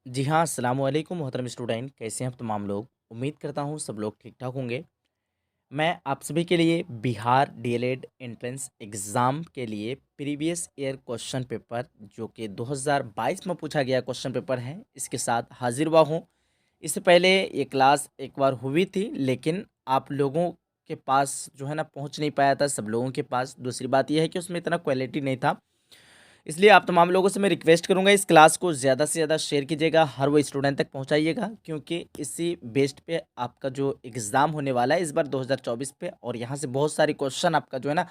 जी हाँ, अस्सलामुअलैकुम मोहतरम स्टूडेंट, कैसे हैं आप तमाम लोग। उम्मीद करता हूँ सब लोग ठीक ठाक होंगे। मैं आप सभी के लिए बिहार डीएलएड एंट्रेंस एग्ज़ाम के लिए प्रीवियस ईयर क्वेश्चन पेपर जो कि 2022 में पूछा गया क्वेश्चन पेपर है, इसके साथ हाजिर हुआ हूँ। इससे पहले ये क्लास एक बार हुई थी, लेकिन आप लोगों के पास जो है ना पहुँच नहीं पाया था सब लोगों के पास। दूसरी बात ये है कि उसमें इतना क्वालिटी नहीं था, इसलिए आप तमाम लोगों से मैं रिक्वेस्ट करूंगा इस क्लास को ज़्यादा से ज़्यादा शेयर कीजिएगा, हर वो स्टूडेंट तक पहुंचाइएगा, क्योंकि इसी बेस्ड पे आपका जो एग्ज़ाम होने वाला है इस बार 2024 पे, और यहाँ से बहुत सारे क्वेश्चन आपका जो है ना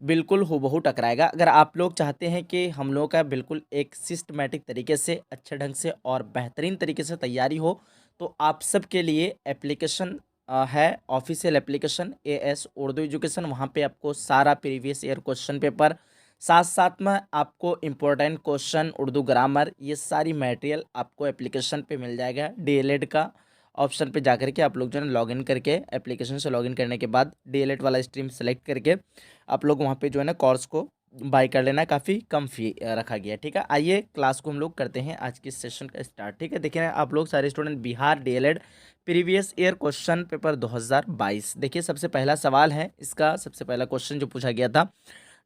बिल्कुल हूबहू टकराएगा। अगर आप लोग चाहते हैं कि हम लोग का बिल्कुल एक सिस्टमेटिक तरीके से, अच्छे ढंग से और बेहतरीन तरीके से तैयारी हो, तो आप सब के लिए एप्लीकेशन है, official application as Urdu education. वहाँ पे आपको सारा प्रीवियस ईयर क्वेश्चन पेपर, साथ साथ में आपको इम्पोर्टेंट क्वेश्चन, उर्दू ग्रामर, ये सारी मटेरियल आपको एप्लीकेशन पे मिल जाएगा। डीएलएड का ऑप्शन पे जाकर के आप लोग जो है लॉगिन करके, एप्लीकेशन से लॉगिन करने के बाद डीएलएड वाला स्ट्रीम सेलेक्ट करके आप लोग वहाँ पे जो है ना कोर्स को बाय कर लेना। काफ़ी कम फी रखा गया है, ठीक है। आइए क्लास को हम लोग करते हैं आज की सेशन का स्टार्ट, ठीक है। देखिए आप लोग सारे student, Bihar DElEd previous year question paper 2022। देखिए सबसे पहला सवाल है इसका, सबसे पहला क्वेश्चन जो पूछा गया था,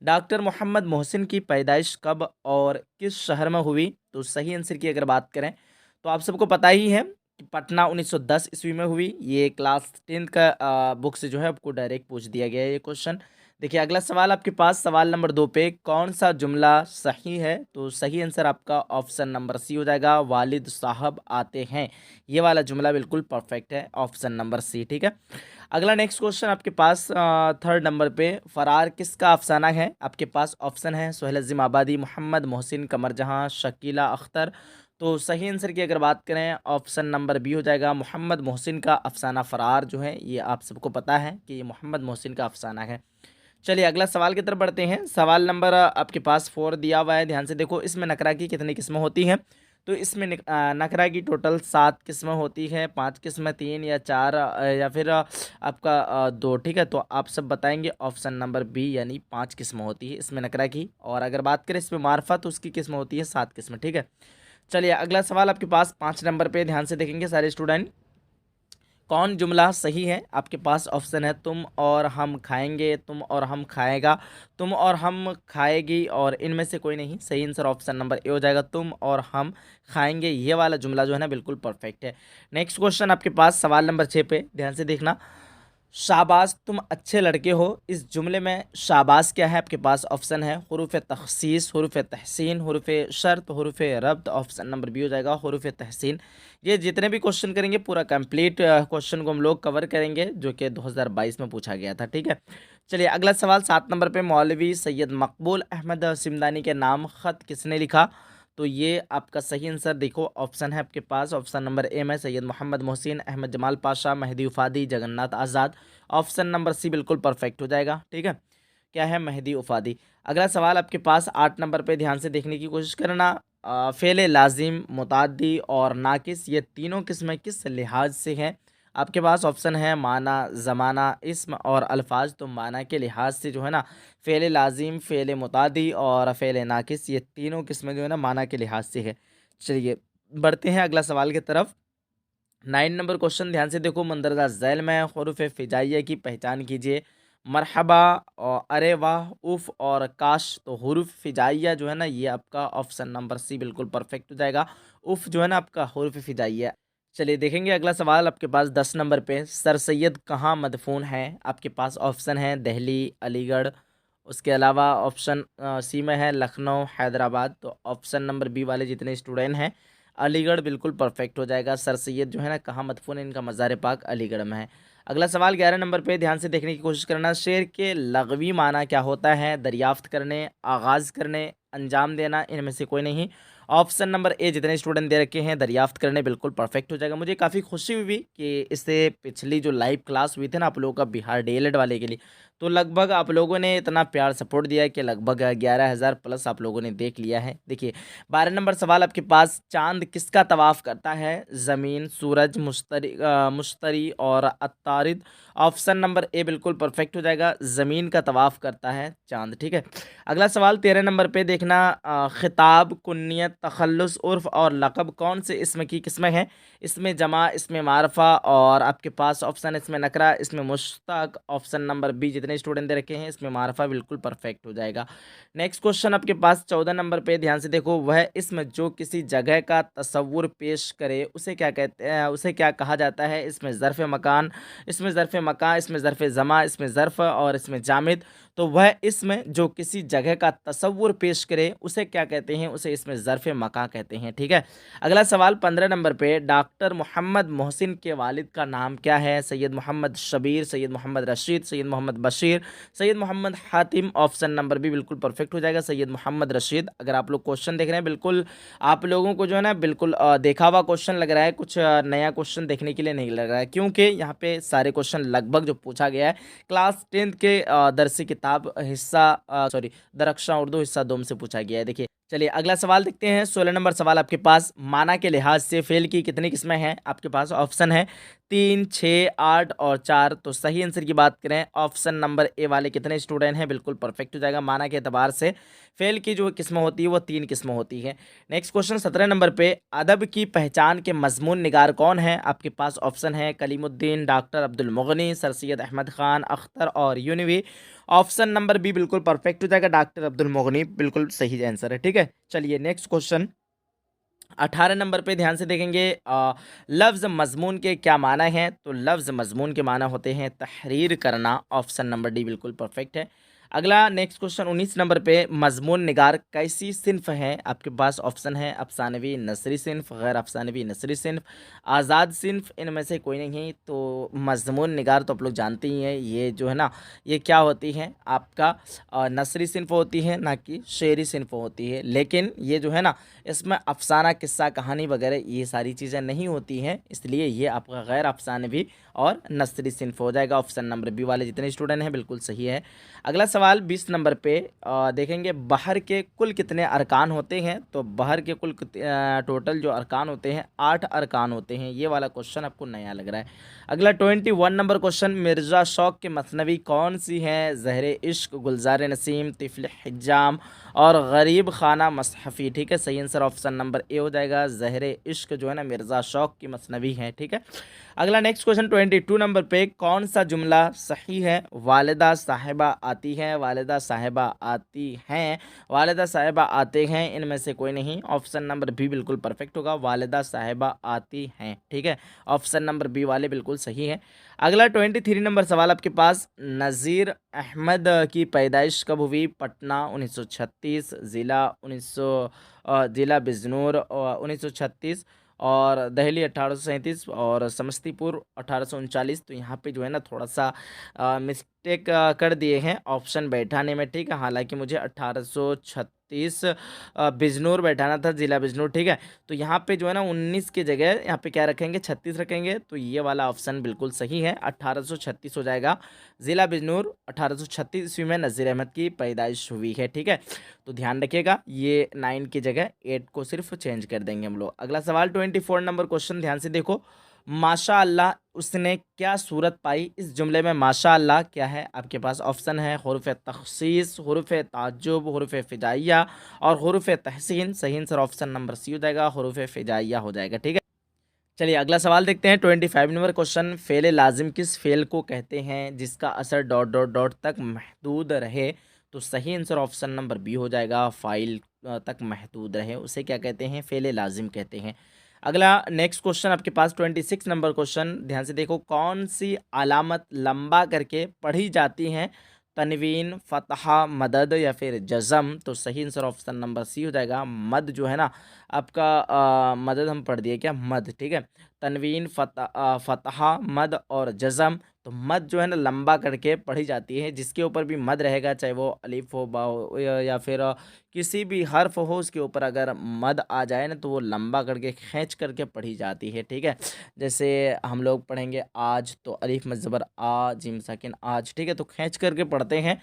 डॉक्टर मोहम्मद मोहसिन की पैदाइश कब और किस शहर में हुई। तो सही आंसर की अगर बात करें तो आप सबको पता ही है कि पटना 1910 ईस्वी में हुई। ये क्लास 10 का बुक से जो है आपको डायरेक्ट पूछ दिया गया है ये क्वेश्चन। देखिए अगला सवाल आपके पास, सवाल नंबर 2 पे कौन सा जुमला सही है। तो सही आंसर आपका ऑप्शन नंबर सी हो जाएगा, वालिद साहब आते हैं। ये वाला जुमला बिल्कुल परफेक्ट है, ऑप्शन नंबर सी, ठीक है। अगला नेक्स्ट क्वेश्चन आपके पास थर्ड नंबर पे, फरार किसका अफसाना है। आपके पास ऑप्शन है सुहेल अज़ीम आबादी, मोहम्मद मोहसिन, कमर जहां, शकीला अख्तर। तो सही आंसर की अगर बात करें ऑप्शन नंबर बी हो जाएगा, मोहम्मद मोहसिन का अफसाना फरार जो है ये आप सबको पता है कि ये मोहम्मद मोहसिन का अफसाना है। चलिए अगला सवाल की तरफ बढ़ते हैं। सवाल नंबर आपके पास 4 दिया हुआ है, ध्यान से देखो। इसमें नकरा की कितनी किस्में होती हैं। तो इसमें नकरा की टोटल 7 किस्में होती है, 5 किस्में, 3 या 4 या फिर आपका 2, ठीक है। तो आप सब बताएंगे ऑप्शन नंबर बी, यानी 5 किस्में होती है इसमें नकरा की। और अगर बात करें इसमें मार्फा, तो उसकी किस्में होती है 7 किस्में, ठीक है। चलिए अगला सवाल आपके पास 5 नंबर पे, ध्यान से देखेंगे सारे स्टूडेंट। कौन जुमला सही है। आपके पास ऑप्शन है तुम और हम खाएंगे, तुम और हम खाएगा, तुम और हम खाएगी, और इनमें से कोई नहीं। सही आंसर ऑप्शन नंबर ए हो जाएगा, तुम और हम खाएंगे। ये वाला जुमला जो है ना बिल्कुल परफेक्ट है। नेक्स्ट क्वेश्चन आपके पास सवाल नंबर 6 पे, ध्यान से देखना। शाबाश तुम अच्छे लड़के हो, इस जुमले में शाबाश क्या है। आपके पास ऑप्शन है हुरूफ तखसीस, हुरूफ तहसीन, हुरूफ शर्त, हुरूफ रब्त। ऑप्शन नंबर बी हो जाएगा हुरूफ तहसीन। ये जितने भी क्वेश्चन करेंगे पूरा कंप्लीट क्वेश्चन को हम लोग कवर करेंगे, जो कि 2022 में पूछा गया था, ठीक है। चलिए अगला सवाल 7 नंबर पे, मौलवी सैयद मकबूल अहमद सिमदानी के नाम ख़त किसने लिखा। तो ये आपका सही आंसर देखो, ऑप्शन है आपके पास, ऑप्शन नंबर ए में सैयद मोहम्मद मोहसिन, अहमद जमाल पाशा, मेहदी उफादी, जगन्नाथ आज़ाद। ऑप्शन नंबर सी बिल्कुल परफेक्ट हो जाएगा, ठीक है। क्या है, मेहदी उफादी। अगला सवाल आपके पास 8 नंबर पे, ध्यान से देखने की कोशिश करना। फ़ेल लाजिम, मुताद्दी और नाकिस, ये तीनों किस्में किस लिहाज से हैं। आपके पास ऑप्शन है माना, ज़माना, इस्म और अल्फाज। तो माना के लिहाज से जो है ना फ़ेल लाजिम, फ़ेल मुतादी और फ़ेल नाकिस, ये तीनों किस्में जो है ना माना के लिहाज से है। चलिए बढ़ते हैं अगला सवाल की तरफ। 9 नंबर क्वेश्चन, ध्यान से देखो। मंदरजा झैल में हुरूफ फ़िजाइया की पहचान कीजिए। मरहबा और अरे वाह, उफ़ और काश। तो हुरूफ फ़िजाइया जो है ना ये आपका ऑप्शन नंबर सी बिल्कुल परफेक्ट हो जाएगा। उफ़ जो है ना आपका हुरूफ फ़िजाइया। चलिए देखेंगे अगला सवाल आपके पास 10 नंबर पे, सर सैयद कहाँ मदफून है। आपके पास ऑप्शन है दिल्ली, अलीगढ़, उसके अलावा ऑप्शन सी में है लखनऊ, हैदराबाद। तो ऑप्शन नंबर बी वाले जितने स्टूडेंट हैं, अलीगढ़ बिल्कुल परफेक्ट हो जाएगा। सर सैयद जो है ना कहाँ मदफून है, इनका मज़ार पाक अलीगढ़ में है। अगला सवाल 11 नंबर पे, ध्यान से देखने की कोशिश करना। शेर के लगवी माना क्या होता है। दरियाफ्त करने, आगाज़ करने, अंजाम देना, इनमें से कोई नहीं। ऑप्शन नंबर ए जितने स्टूडेंट दे रखे हैं, दरियाफ्त करने, बिल्कुल परफेक्ट हो जाएगा। मुझे काफ़ी खुशी हुई कि इससे पिछली जो लाइव क्लास हुई थी ना आप लोगों का बिहार डीएलएड वाले के लिए, तो लगभग आप लोगों ने इतना प्यार सपोर्ट दिया है कि लगभग 11,000 प्लस आप लोगों ने देख लिया है। देखिए 12 नंबर सवाल आपके पास, चांद किसका तवाफ करता है? ज़मीन, सूरज, मुश्तरी और अत्तारिद। ऑप्शन नंबर ए बिल्कुल परफेक्ट हो जाएगा, ज़मीन का तवाफ करता है चांद, ठीक है। अगला सवाल 13 नंबर पे देखना, खिताब, कुन्नियत, तखल्लुस, उर्फ और लक़ब कौन से इसमें की किस्में हैं? इसमें जमा, इसमें मारफा और आपके पास ऑप्शन इसमें नकरा, इसमें मुश्तक। ऑप्शन नंबर बी जितने स्टूडेंट दे रखे हैं इसमें मारफा बिल्कुल परफेक्ट हो जाएगा। नेक्स्ट क्वेश्चन आपके पास 14 नंबर पे ध्यान से देखो, वह इसम जो किसी जगह का तसव्वुर पेश करे उसे क्या कहते हैं, उसे क्या कहा जाता है? इसमें ज़र्फ़ मकान, इसमें ज़र्फ़ मकान, इसमें ज़र्फ़ ज़मा, इसमें ज़र्फ़ और इसमें जामिद। तो वह इसमें जो किसी जगह का तसव्वुर पेश करे उसे क्या कहते हैं? उसे इसमें ज़र्फ़ मका कहते हैं, ठीक है। अगला सवाल 15 नंबर पे, डॉक्टर मोहम्मद मोहसिन के वालिद का नाम क्या है? Syed Mohammad Shabir, Syed Mohammad Rashid, Syed Mohammad Bashir, Syed Mohammad Hatim. Option number B बिल्कुल परफेक्ट हो जाएगा, सैयद मोहम्मद रशीद। अगर आप लोग क्वेश्चन देख रहे हैं बिल्कुल आप लोगों को जो है ना बिल्कुल देखा हुआ क्वेश्चन लग रहा है, कुछ नया क्वेश्चन देखने के लिए नहीं लग रहा है, क्योंकि यहाँ पे सारे क्वेश्चन लगभग जो पूछा गया है क्लास 10th के दरसी किताब हिस्सा सॉरी दरख्शां उर्दू हिस्सा 2 से पूछा गया है। देखिए चलिए अगला सवाल देखते हैं। 16 नंबर सवाल आपके पास, माना के लिहाज से फेल की कितनी किस्में हैं? आपके पास ऑप्शन है 3, 6, 8 और 4। तो सही आंसर की बात करें ऑप्शन नंबर ए वाले कितने स्टूडेंट हैं? बिल्कुल परफेक्ट हो जाएगा। माना के एतबार से फेल की जो किस्में होती है वो 3 किस्में होती है। नेक्स्ट क्वेश्चन 17 नंबर पे, अदब की पहचान के मजमून निगार कौन है? आपके पास ऑप्शन है कलीमुद्दीन, डॉक्टर अब्दुल मुगनी, सर सैयद अहमद खान, अख्तर और यूनवी। ऑप्शन नंबर बी बिल्कुल परफेक्ट हो जाएगा, डॉक्टर अब्दुल मुगनी बिल्कुल सही आंसर है, ठीक है। चलिए नेक्स्ट क्वेश्चन 18 नंबर पे ध्यान से देखेंगे, लफ्ज़ मजमून के क्या माना है? तो लफ्ज़ मजमून के माना होते हैं तहरीर करना। ऑप्शन नंबर डी बिल्कुल परफेक्ट है। अगला नेक्स्ट क्वेश्चन 19 नंबर पे, मजमून निगार कैसी सिन्फ है? आपके पास ऑप्शन है अफसानवी नसरी सिन्फ, गैर अफसानवी नसरी सिन्फ, आज़ाद सिन्फ। इनमें से कोई नहीं। तो मजमून निगार तो आप लोग जानते ही हैं, ये जो है ना ये क्या होती है आपका नसरी सिन्फ होती है, ना कि शेरी सिन्फ होती है। लेकिन ये जो है ना इसमें अफसाना, किस्सा, कहानी वगैरह ये सारी चीज़ें नहीं होती हैं, इसलिए ये आपका गैर अफसानवी और नसरी सिन्फ हो जाएगा। ऑप्शन नंबर बी वाले जितने स्टूडेंट हैं बिल्कुल सही है। अगला सवाल 20 नंबर पे देखेंगे, बहर के कुल कितने अरकान होते हैं? तो बहर के कुल टोटल जो अरकान होते हैं 8 अरकान होते हैं। ये वाला क्वेश्चन आपको नया लग रहा है। अगला 21 नंबर क्वेश्चन, मिर्ज़ा शौक की मसनवी कौन सी है? ज़हरे इश्क, गुलजार नसीम, तिफ़्ल हिजाम और गरीब खाना मसहफ़ी, ठीक है। सही आंसर ऑप्शन नंबर ए हो जाएगा, ज़हरे इश्क जो है ना मिर्ज़ा शौक की मसनवी है, ठीक है। अगला नेक्स्ट क्वेश्चन 22 नंबर पे, कौन सा जुमला सही है? वालिदा साहिबा आती हैं, वालिदा साहिबा आती हैं, वालिदा साहिबा आते हैं। इनमें से कोई नहीं। ऑप्शन नंबर बी बिल्कुल परफेक्ट होगा, वालिदा साहिबा आती हैं, ठीक है। ऑप्शन नंबर बी वाले बिल्कुल सही है। अगला 23 नंबर सवाल आपके पास, नज़ीर अहमद की पैदाइश कब हुई? पटना 1936, ज़िला बिजनौर 1936 और दहली 1837 और समस्तीपुर 1839। तो यहाँ पे जो है ना थोड़ा सा मिस्टेक कर दिए हैं ऑप्शन बैठाने में, ठीक है। हालांकि मुझे 1836 बिजनौर बैठाना था, ज़िला बिजनौर, ठीक है। तो यहाँ पे जो है ना 19 की जगह यहाँ पे क्या रखेंगे 36 रखेंगे। तो ये वाला ऑप्शन बिल्कुल सही है, 1836 हो जाएगा। ज़िला बिजनौर 1836 ईस्वी में नज़ीर अहमद की पैदाइश हुई है, ठीक है। तो ध्यान रखिएगा ये 9 की जगह 8 को सिर्फ चेंज कर देंगे हम लोग। अगला सवाल 24 नंबर क्वेश्चन ध्यान से देखो, माशा अल्लाह उसने क्या सूरत पाई? इस जुमले में माशा अल्लाह क्या है? आपके पास ऑप्शन है हुरूफ तखसीस, हुरूफ ताज्जुब, हुरूफ फ़िजाइया और हुरूफ तहसीन। सही आंसर ऑप्शन नंबर सी हो जाएगा, हुरूफ फ़िजाइया हो जाएगा, ठीक है। चलिए अगला सवाल देखते हैं 25 नंबर क्वेश्चन, फ़ेल लाजिम किस फ़ेल को कहते हैं जिसका असर डॉट डॉट डॉट तक महदूद रहे? तो सही आंसर ऑप्शन नंबर बी हो जाएगा, फ़ाइल तक महदूद रहे उसे क्या कहते हैं? फ़ेल लाजिम कहते हैं। अगला नेक्स्ट क्वेश्चन आपके पास 26 नंबर क्वेश्चन ध्यान से देखो, कौन सी अलामत लंबा करके पढ़ी जाती हैं? तनवीन, फ़तहा, मदद या फिर जज़म। तो सही आंसर ऑप्शन नंबर सी हो जाएगा, मद जो है ना आपका मदद हम पढ़ दिए क्या, मद, ठीक है। तनवीन, फ़तहा, मद और जज़म तो मद जो है ना लंबा करके पढ़ी जाती है, जिसके ऊपर भी मद रहेगा, चाहे वो अलिफ हो, बा हो या फिर किसी भी हर्फ हो, उसके ऊपर अगर मद आ जाए ना तो वो लंबा करके खींच करके पढ़ी जाती है। ठीक है, जैसे हम लोग पढ़ेंगे आज, तो अलिफ मद ज़बर आ, जिम साकिन आज। ठीक है, तो खींच करके पढ़ते हैं।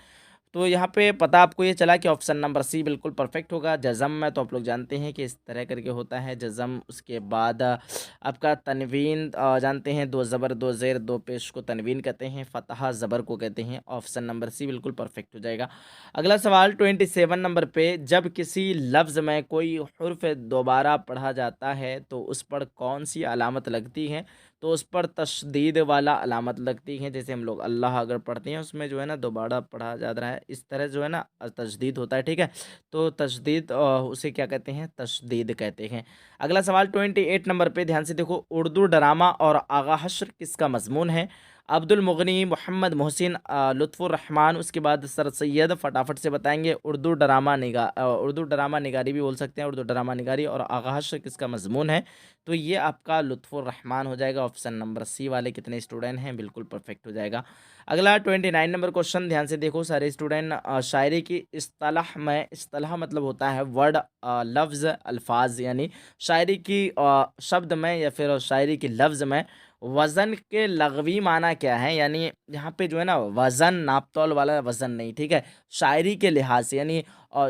तो यहाँ पे पता आपको ये चला कि ऑप्शन नंबर सी बिल्कुल परफेक्ट होगा। जज़म में तो आप लोग जानते हैं कि इस तरह करके होता है जज़म। उसके बाद आपका तनवीन जानते हैं, दो ज़बर दो ज़ेर दो पेश को तनवीन कहते हैं, फ़तहा ज़बर को कहते हैं। ऑप्शन नंबर सी बिल्कुल परफेक्ट हो जाएगा। अगला सवाल 27 नंबर पे, जब किसी लफ्ज़ में कोई हुर्फ दोबारा पढ़ा जाता है तो उस पर कौन सी अलामत लगती है? तो उस पर तशदीद वाला अलामत लगती है। जैसे हम लोग अल्लाह अगर पढ़ते हैं, उसमें जो है ना दोबारा पढ़ा जा रहा है, इस तरह जो है ना तशदीद होता है। ठीक है, तो तशदीद उसे क्या कहते हैं? तशदीद कहते हैं। अगला सवाल 28 नंबर पे ध्यान से देखो, उर्दू ड्रामा और आगा हश्र किसका मजमून है? अब्दुल मुगनी, मोहम्मद मोहसिन, लुत्फ़ुर रहमान, उसके बाद सर सैयद। फटाफट से बताएंगे। उर्दू ड्रामा निगारी भी बोल सकते हैं, उर्दू ड्रामा निगारी और आगा हश्र किसका मजमून है? तो ये आपका लुत्फ़ुर रहमान हो जाएगा। ऑप्शन नंबर सी वाले कितने स्टूडेंट हैं? बिल्कुल परफेक्ट हो जाएगा। अगला 29 नंबर क्वेश्चन, ध्यान से देखो सारे स्टूडेंट। शायरी की इस्तिलाह में, इस्तिलाह मतलब होता है वर्ड, लफ्ज़, अल्फाज, यानी शायरी की शब्द में या फिर शायरी की लफ्ज़ में वज़न के लगवी माना क्या है? यानी यहाँ पे जो है ना वज़न नापतोल वाला वज़न नहीं, ठीक है, शायरी के लिहाज से, यानी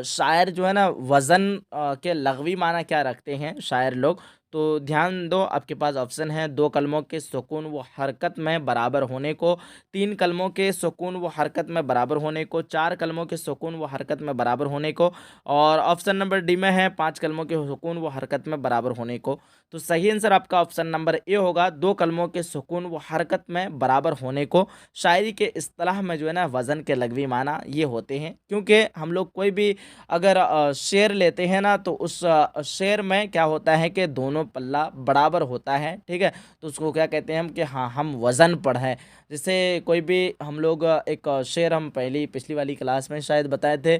शायर जो है ना वज़न के लगवी माना क्या रखते हैं शायर लोग? तो ध्यान दो, आपके पास ऑप्शन है, दो कलमों के सुकून व हरकत में बराबर होने को, तीन कलमों के सुकून व हरकत में बराबर होने को, चार कलमों के सुकून व हरकत में बराबर होने को, और ऑप्शन नंबर डी में है पांच कलमों के सुकून व हरकत में बराबर होने को। तो सही आंसर आपका ऑप्शन नंबर ए होगा, दो कलमों के सुकून व हरकत में बराबर होने को। शायरी के इस्तिलाह में जो है ना वज़न के लगवी माना ये होते हैं, क्योंकि हम लोग कोई भी अगर शेर लेते हैं ना तो उस शेर में क्या होता है कि दोनों पल्ला बराबर होता है। ठीक है, तो उसको क्या कहते हैं हम कि हाँ हम वज़न पढ़ें। जैसे कोई भी हम लोग एक शेर हम पहली पिछली वाली क्लास में शायद बताए थे।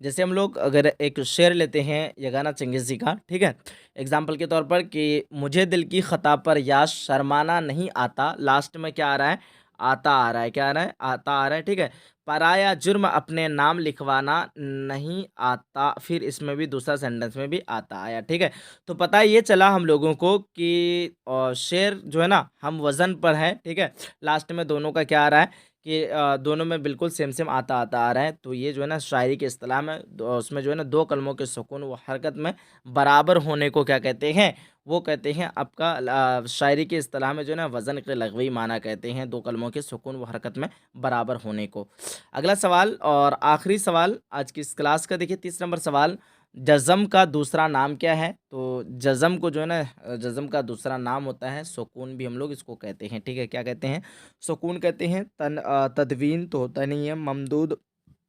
जैसे हम लोग अगर एक शेर लेते हैं यगाना चंगेज़ जी का, ठीक है, एग्जाम्पल के तौर पर कि मुझे दिल की ख़ता पर या शर्माना नहीं आता, लास्ट में क्या आ रहा है? आता आ रहा है। क्या आ रहा है? आता आ रहा है। ठीक है, पराया जुर्म अपने नाम लिखवाना नहीं आता, फिर इसमें भी दूसरा सेंटेंस में भी आता आया। ठीक है, तो पता ये चला हम लोगों को कि शेर जो है ना हम वज़न पर है। ठीक है, लास्ट में दोनों का क्या आ रहा है कि दोनों में बिल्कुल सेम सेम आता आता आ रहा है। तो ये जो है ना शायरी के इस्तिलाह में उसमें जो है ना दो कलमों के सुकून व हरकत में बराबर होने को क्या कहते हैं? वो कहते हैं आपका शायरी के इस्तिलाह में जो है ना वज़न के लगवी माना कहते हैं, दो कलमों के सुकून व हरकत में बराबर होने को। अगला सवाल और आखिरी सवाल आज की इस क्लास का, देखिए 30 नंबर सवाल, जज़म का दूसरा नाम क्या है? तो जज़म को जो है ना जज़म का दूसरा नाम होता है सुकून, भी हम लोग इसको कहते हैं। ठीक है, क्या कहते हैं? सुकून कहते हैं। तदवीन तो होता नहीं है, ममदूद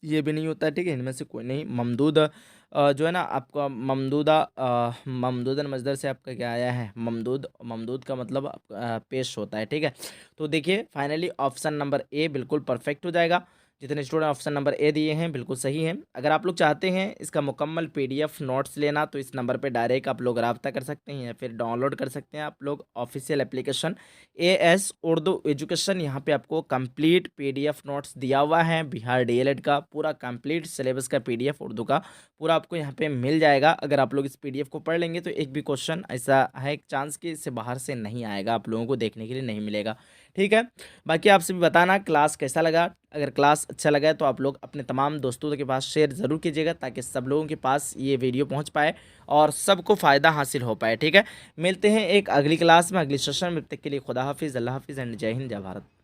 ये भी नहीं होता है। ठीक है, इनमें से कोई नहीं। ममदूद जो है ना आपका ममदूदन मज़दर से आपका क्या आया है? ममदूद। ममदूद का मतलब पेश होता है। ठीक है, तो देखिए फाइनली ऑप्शन नंबर ए बिल्कुल परफेक्ट हो जाएगा। जितने स्टूडेंट ऑप्शन नंबर ए दिए हैं बिल्कुल सही हैं। अगर आप लोग चाहते हैं इसका मुकम्मल पीडीएफ नोट्स लेना तो इस नंबर पे डायरेक्ट आप लोग रब्ता कर सकते हैं या फिर डाउनलोड कर सकते हैं आप लोग official application as Urdu education. यहाँ पे आपको कंप्लीट पीडीएफ नोट्स दिया हुआ है, बिहार डीएलएड का पूरा कंप्लीट सिलेबस का पीडीएफ उर्दू का पूरा आपको यहाँ पे मिल जाएगा। अगर आप लोग इस पीडीएफ को पढ़ लेंगे तो एक भी क्वेश्चन ऐसा है एक चांस कि इससे बाहर से नहीं आएगा, आप लोगों को देखने के लिए नहीं मिलेगा। ठीक है, बाकी आपसे भी बताना क्लास कैसा लगा। अगर क्लास अच्छा लगा है तो आप लोग अपने तमाम दोस्तों के पास शेयर ज़रूर कीजिएगा ताकि सब लोगों के पास ये वीडियो पहुंच पाए और सबको फ़ायदा हासिल हो पाए। ठीक है, मिलते हैं एक अगली क्लास में अगली सेशन में, तब तक के लिए खुदा हाफिज़, अल्लाह हाफिज़ एंड जय हिंद, जय भारत।